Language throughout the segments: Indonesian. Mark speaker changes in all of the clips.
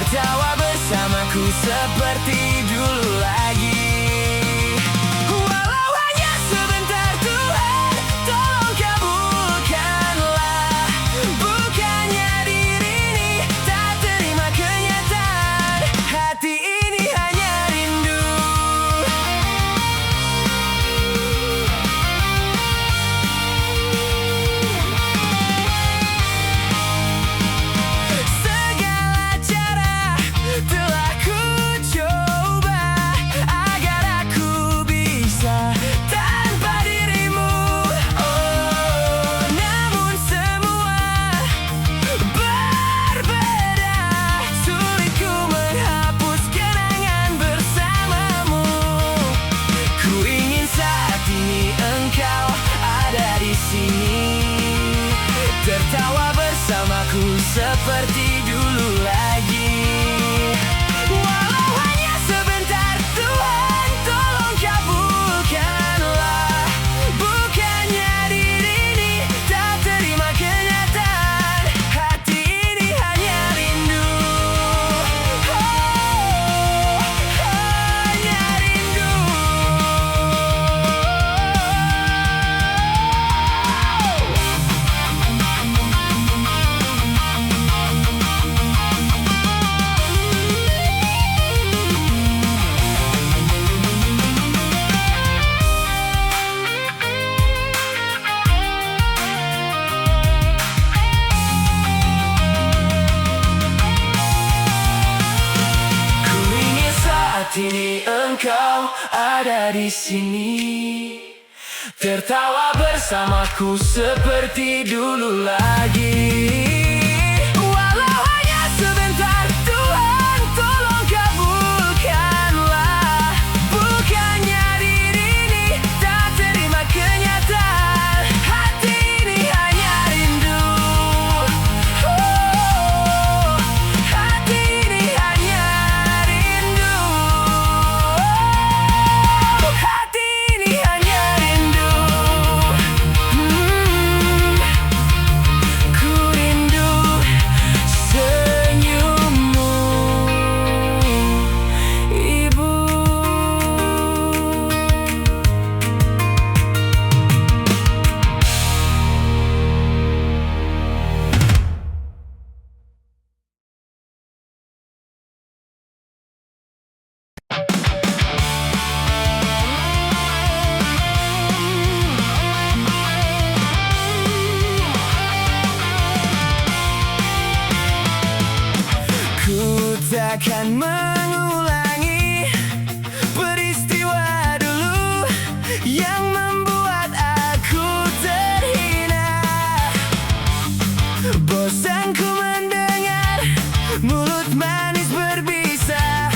Speaker 1: Tertawa bersamaku seperti dulu lagi. Walau hanya sebentar, Tuhan, tolong kabulkanlah. Bukannya diri ini tak terima kenyataan, hati ini hanya rindu. Segala cara telah ku coba agar aku bisa tanpa dirimu. Oh, namun semua berbeda. Sulit ku menghapus kenangan bersamamu. Ku ingin saat ini engkau ada di sini, tertawa bersamaku seperti dulu lagi. Walau hanya sebentar, Tuhan, tolong kabulkanlah. Bukannya diri ini tak terima kenyataan, hati ini hanya rindu. Oh, hanya rindu. Ku ingin saat ini engkau ada di sini, tertawa bersamaku seperti dulu lagi. Walau hanya sebentar, Tuhan, tolong kabulkanlah. Bukannya diri ini tak terima kenyataan, hati ini hanya rindu. Oh, hati ini hanya rindu. Hati ini hanya rindu. Ku rindu senyummu, Ibu. Ku takkan mengulangi peristiwa dulu yang membuat aku terhina. Bosan ku mendengar mulut manis berbisa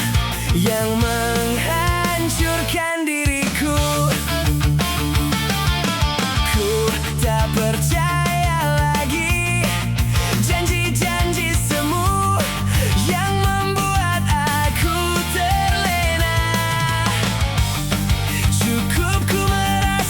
Speaker 1: yang menghancurkan diriku. Ku tak percaya lagi janji-janji semu yang membuat aku terlena. Cukup ku merasa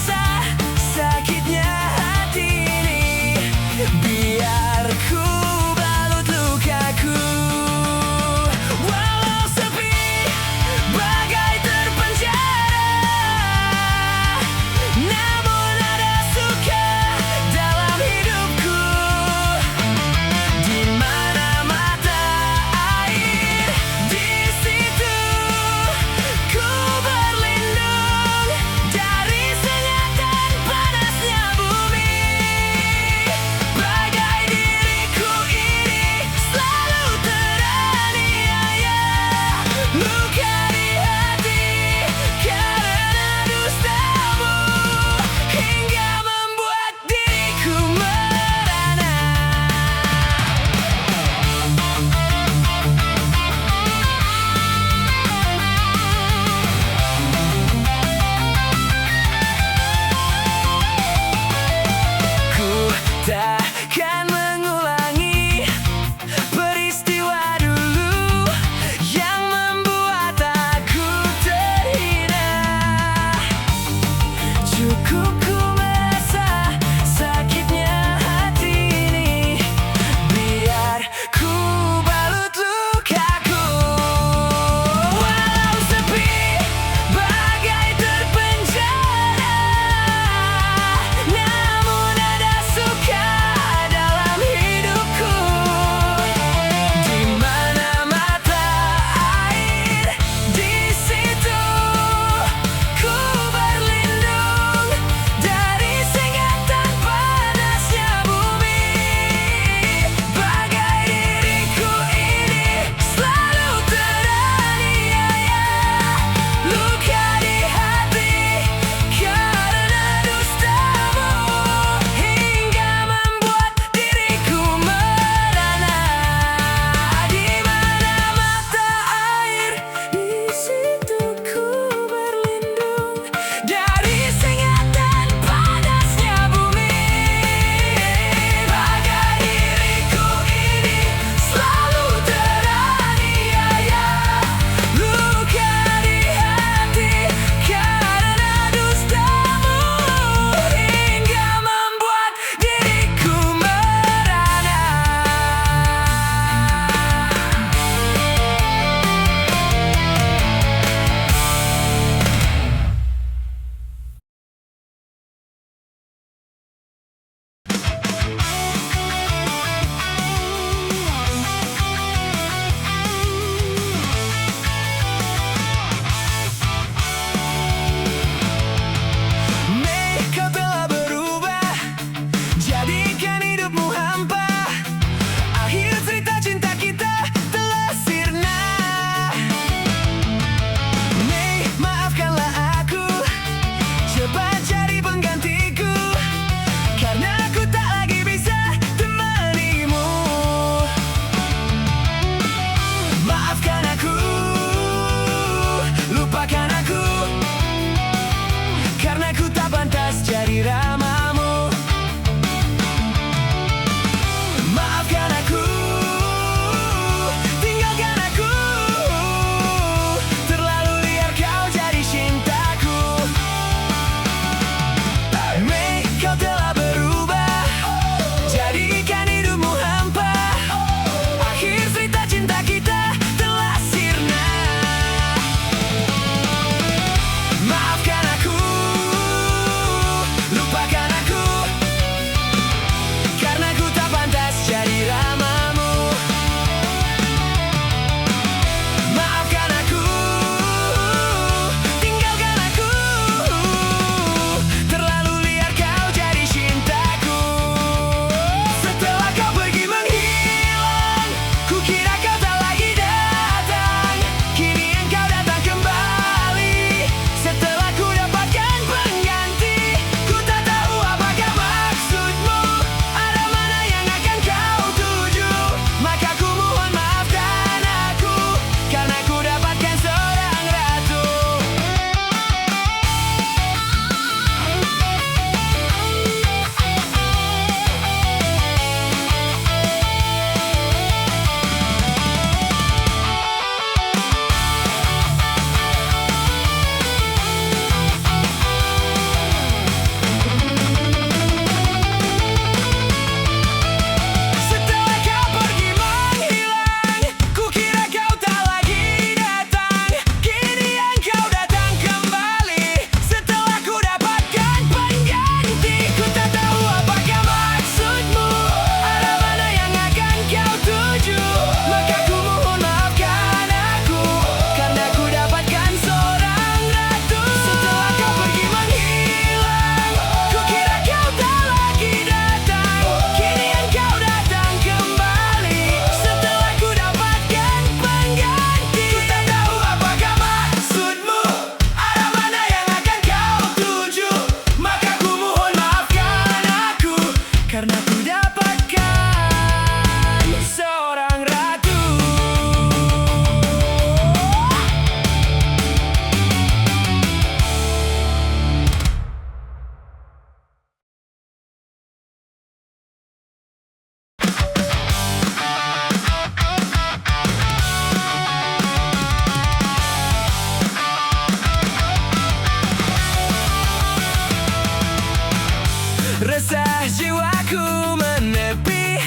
Speaker 1: Resah jiwaku menepi,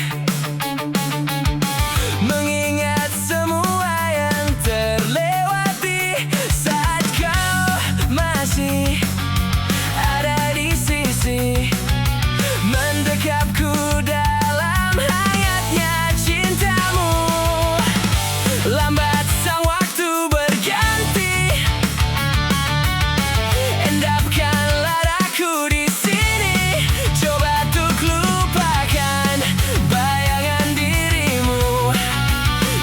Speaker 1: mengingat semua yang terlewati saat kau masih ada di sisi, mendekapku dalam hangatnya cintamu. Lambat sang waktu berganti, endapkanlah aku di sini. Coba untuk lupakan bayangan dirimu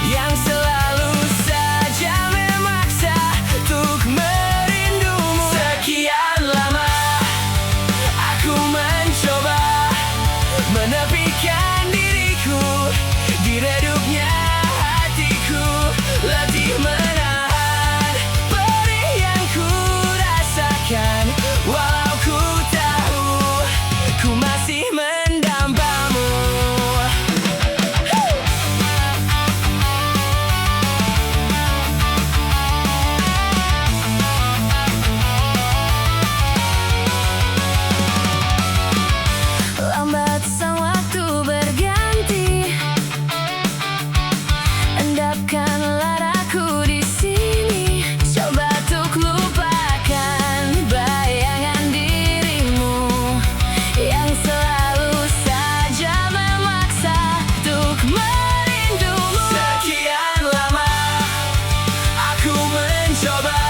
Speaker 1: yang selalu saja memaksa untuk merindumu. Sekian lama aku mencoba menepikan diriku di redupnya hatiku, letih menahan perih yang ku rasakan. Walau ku tahu ku masih mendambamu. Lambat sang waktu berganti, endapkanlah aku di sini. Coba untuk lupakan bayangan dirimu yang selalu saja memaksa untuk merindumu. Sekian lama aku mencoba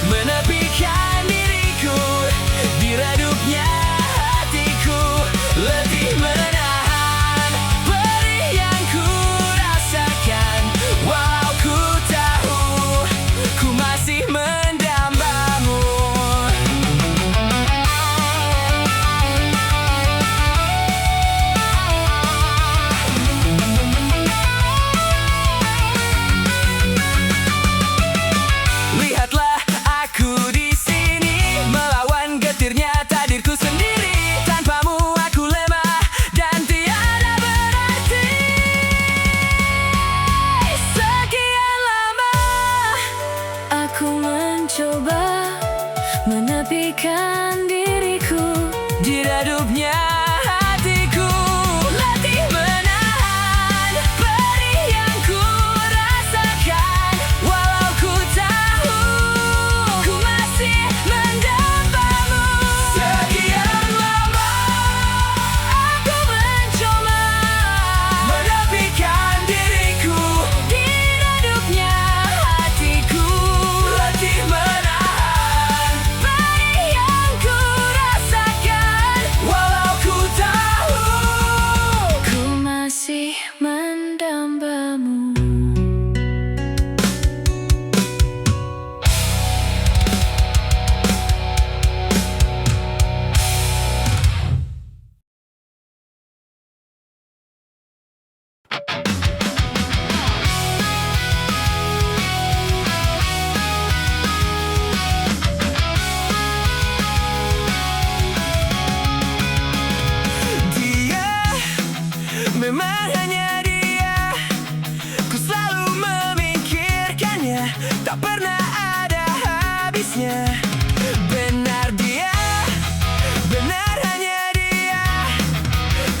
Speaker 1: menepikan diriku di redupnya hatiku, letih menahan perih yang ku rasakan. Walau ku tahu ku masih mendambamu. Lihatlah aku di sini, melawan getirnya takdirku sendiri. Tanpamu aku lemah dan tiada berarti. Sekian lama aku mencoba menepikan diriku di redupnya hatiku, letih menahan perih yang ku rasakan. Walau ku tahu ku masih mendambamu. Sekian lama aku mencoba menepikan diriku di redupnya hatiku, letih menahan perih yang ku rasakan. Walau ku tahu ku masih mendambamu. Dia, memang hanya dia, ku selalu memikirkannya, tak pernah ada habisnya. Benar dia, benar hanya dia,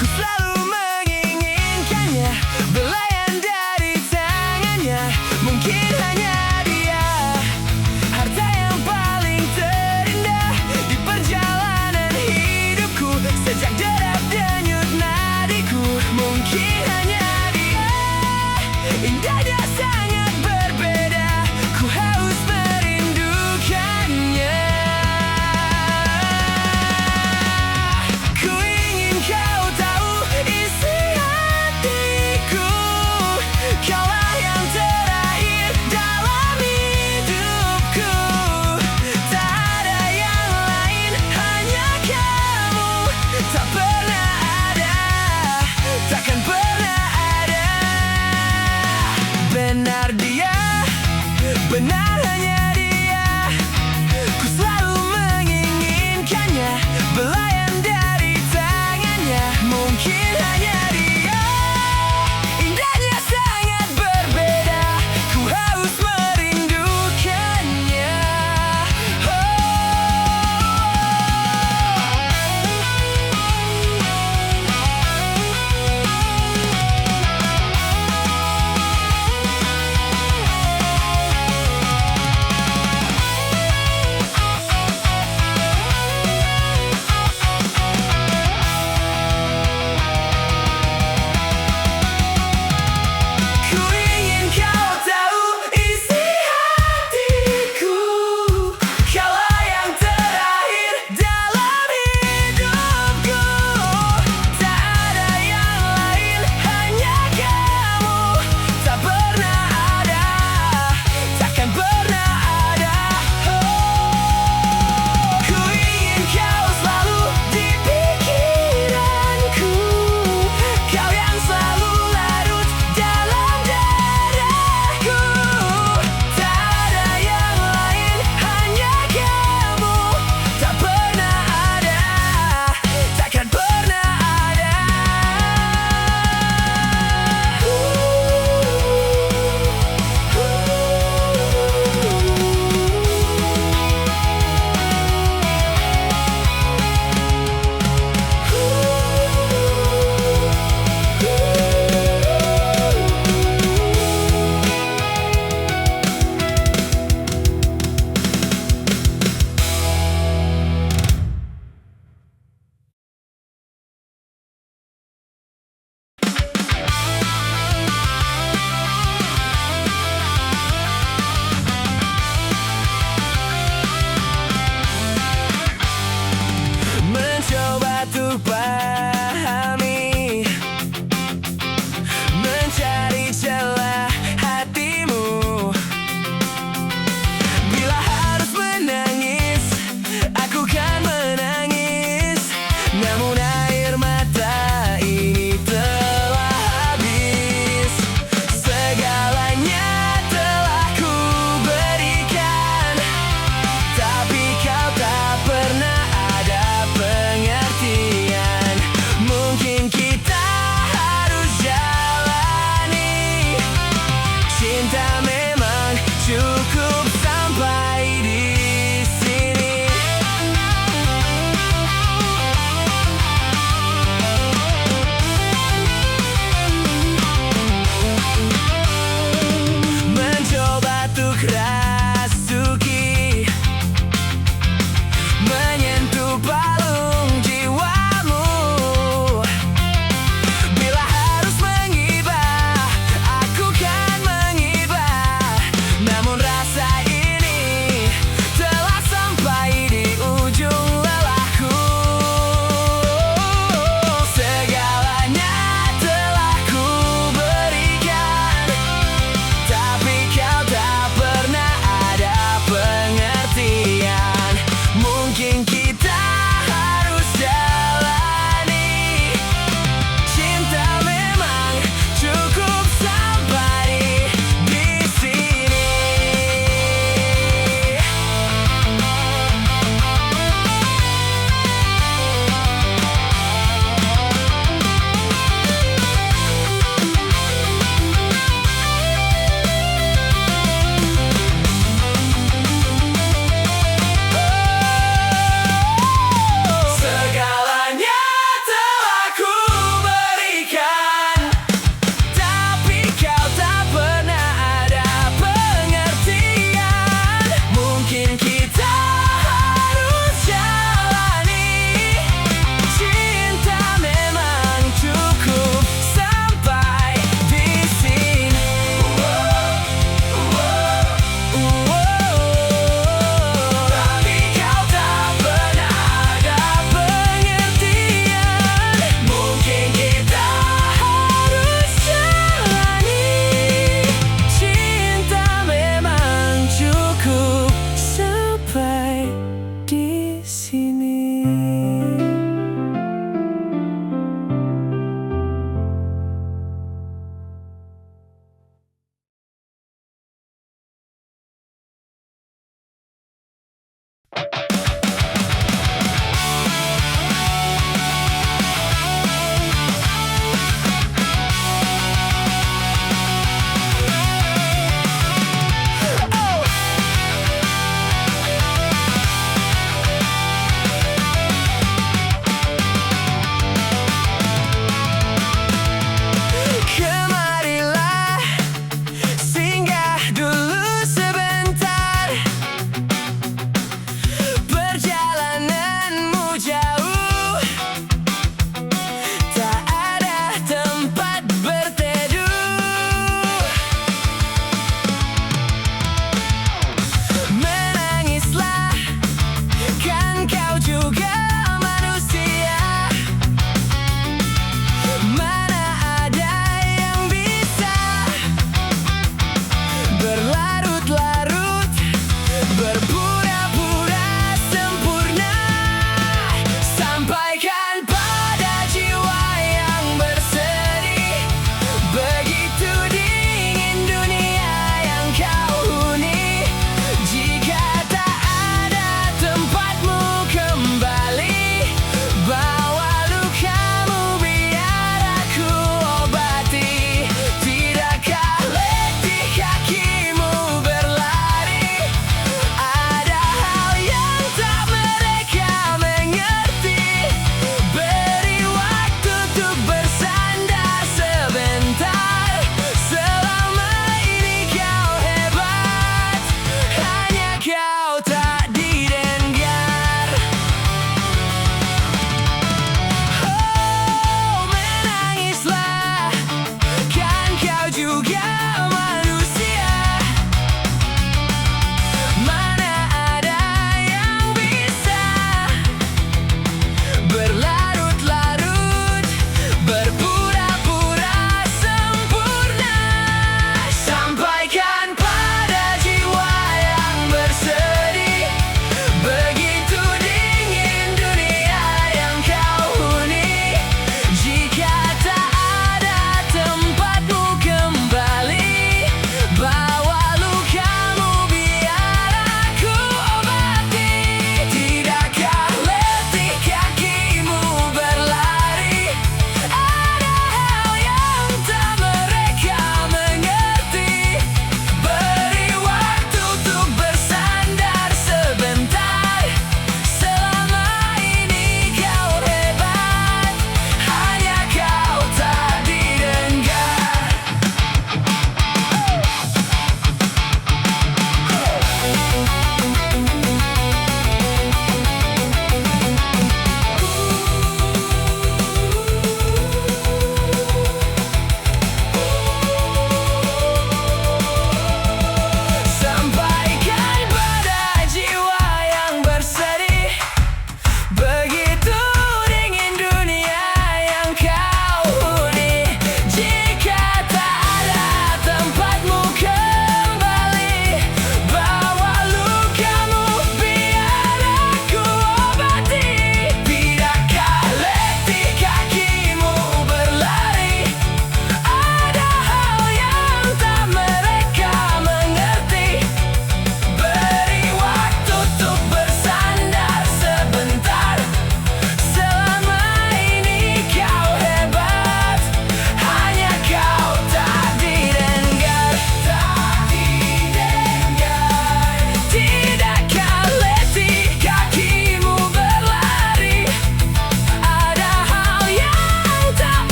Speaker 1: ku selalu menginginkannya, belayan dari tangannya. Mungkin hanya dia, harta yang paling terindah di perjalanan hidupku sejak derap denyut nadiku. Mungkin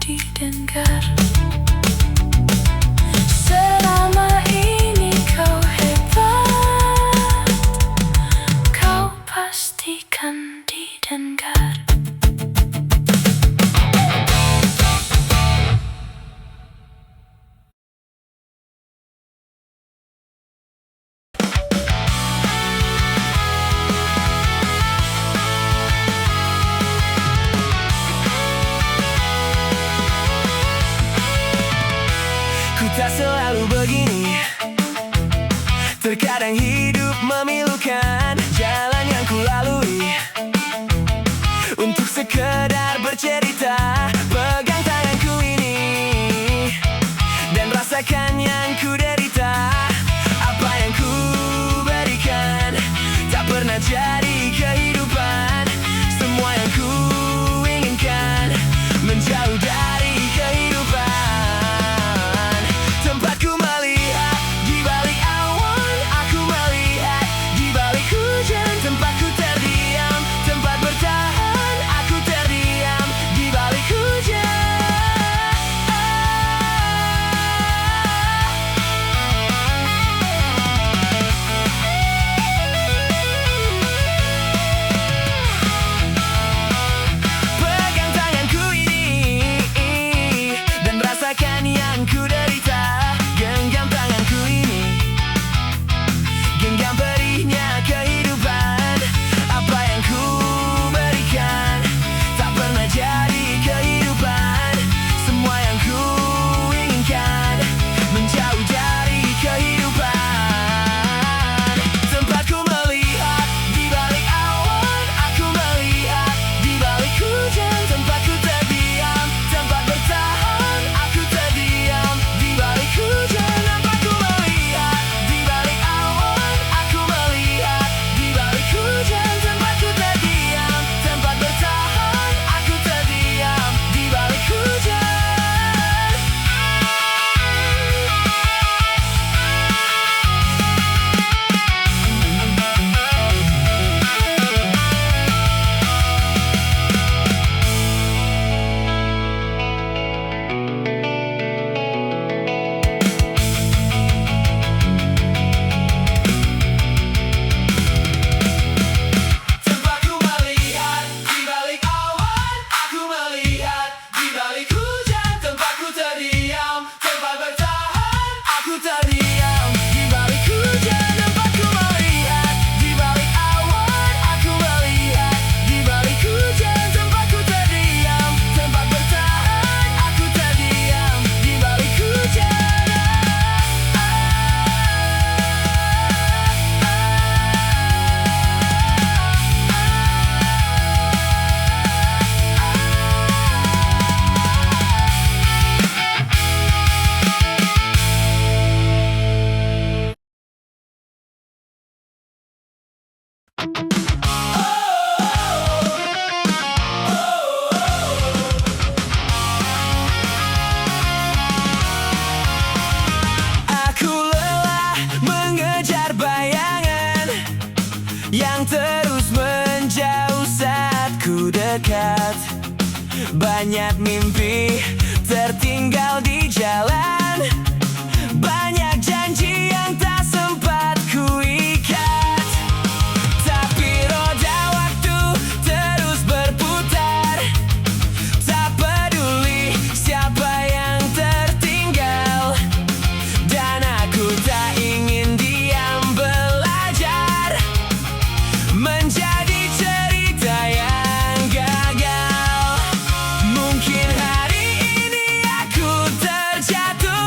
Speaker 1: didengar. Selama ini kau hebat, kau pastikan didengar. Tak selalu begini, terkadang hidup memilukan jalan yang ku lalui untuk sekedar bercerita. Pegang tanganku ini dan rasakan yang ku derita. Apa yang ku berikan tak pernah jadi kehidupan. Semua yang ku inginkan menjauh dari kehidupan. Tempatku melihat di balik awan, aku melihat di balik hujan. Tempatku terdiam, tempat bertahan, aku terdiam di balik hujan. Pegang tanganku ini dan rasakan yang ku derita. Genggam tanganku ini, genggam perihnya kehidupan. Apa yang ku berikan tak pernah jadi kehidupan. Semua yang ku inginkan menjauh dari kehidupan. Tempatku melihat di balik awan, aku melihat di balik hujan. Tempatku terdiam, tempat bertahan, aku terdiam di balik hujan. Tempatku melihat di balik awan, aku melihat di balik hujan. Tempatku terdiam, tempat bertahan, aku terdiam di balik hujan. Tempatku melihat di balik awan, aku melihat di balik hujan. Tempatku terdiam, tempat bertahan, aku terdiam di balik hujan. Tempatku melihat di balik awan, aku melihat di balik hujan. Tempatku terdiam, tempat bertahan, aku terdiam di balik hujan. Aku lelah mengejar bayangan yang terus menjauh saat ku dekat. Banyak mimpi tertinggal di jalan, banyak janji yang tak sempat ku ikat. Tapi roda waktu terus berputar, tak peduli siapa yang tertinggal. Dan aku tak ingin diam belajar menjadi cerita yang gagal. Mungkin hari ini aku terjatuh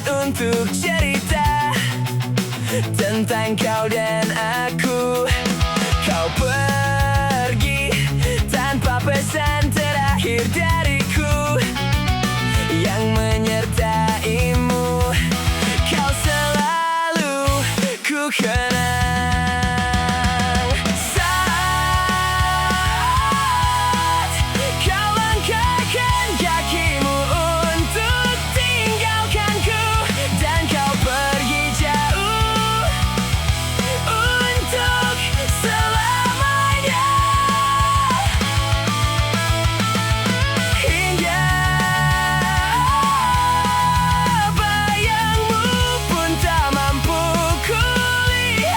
Speaker 1: untuk cerita tentang kau dan aku. Kau pergi tanpa pesan terakhir dariku yang menyertaimu. Kau selalu ku kenang saat kau langkahkan kakimu untuk tinggalkanku, dan kau pergi jauh untuk selamanya. Hingga bayangmu pun tak mampu kulihat.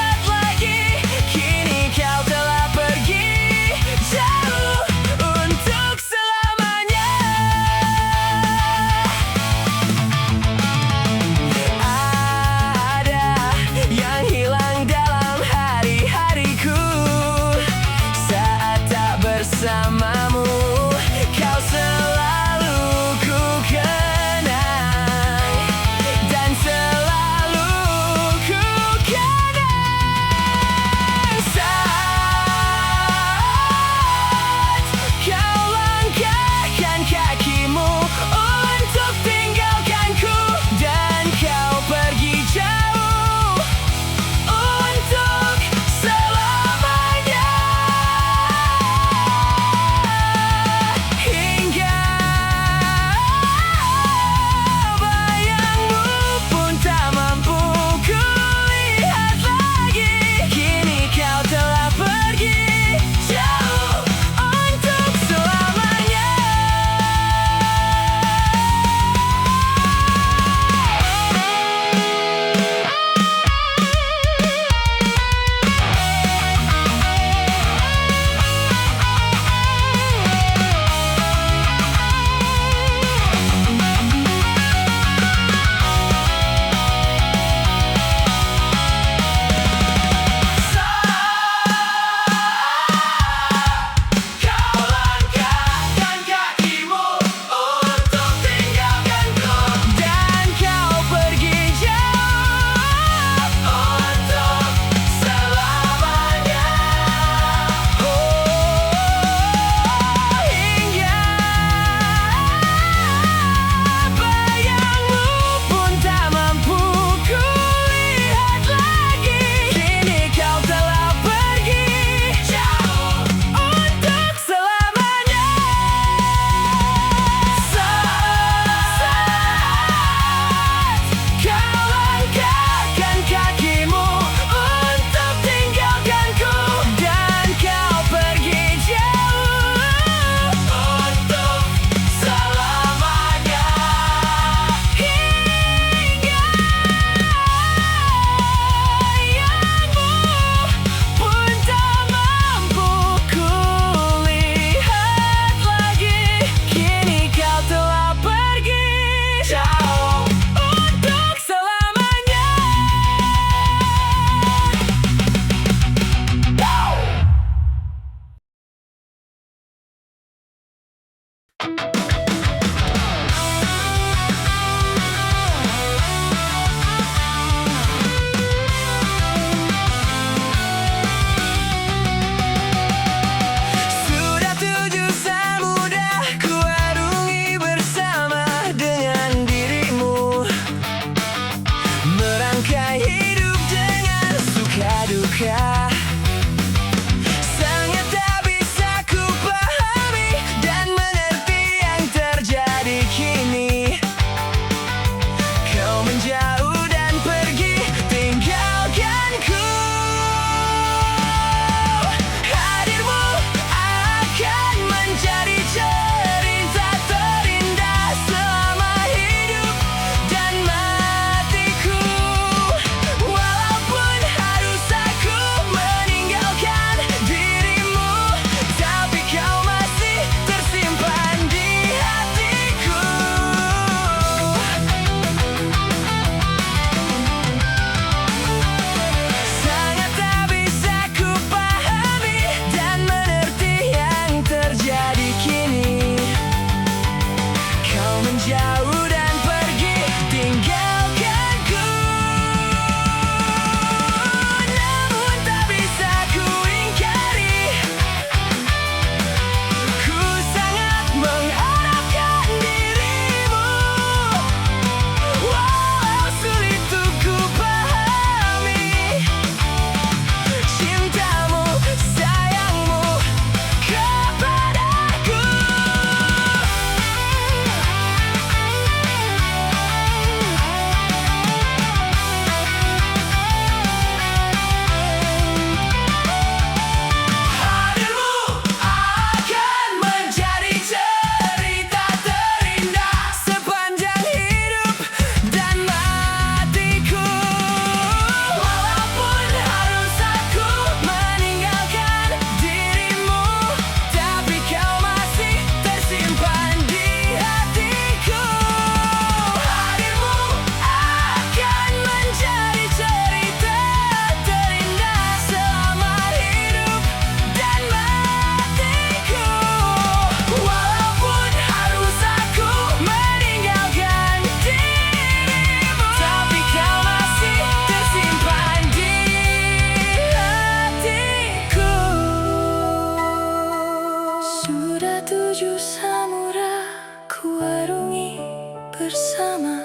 Speaker 1: bersama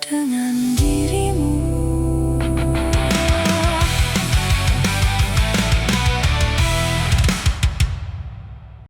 Speaker 1: dengan dia.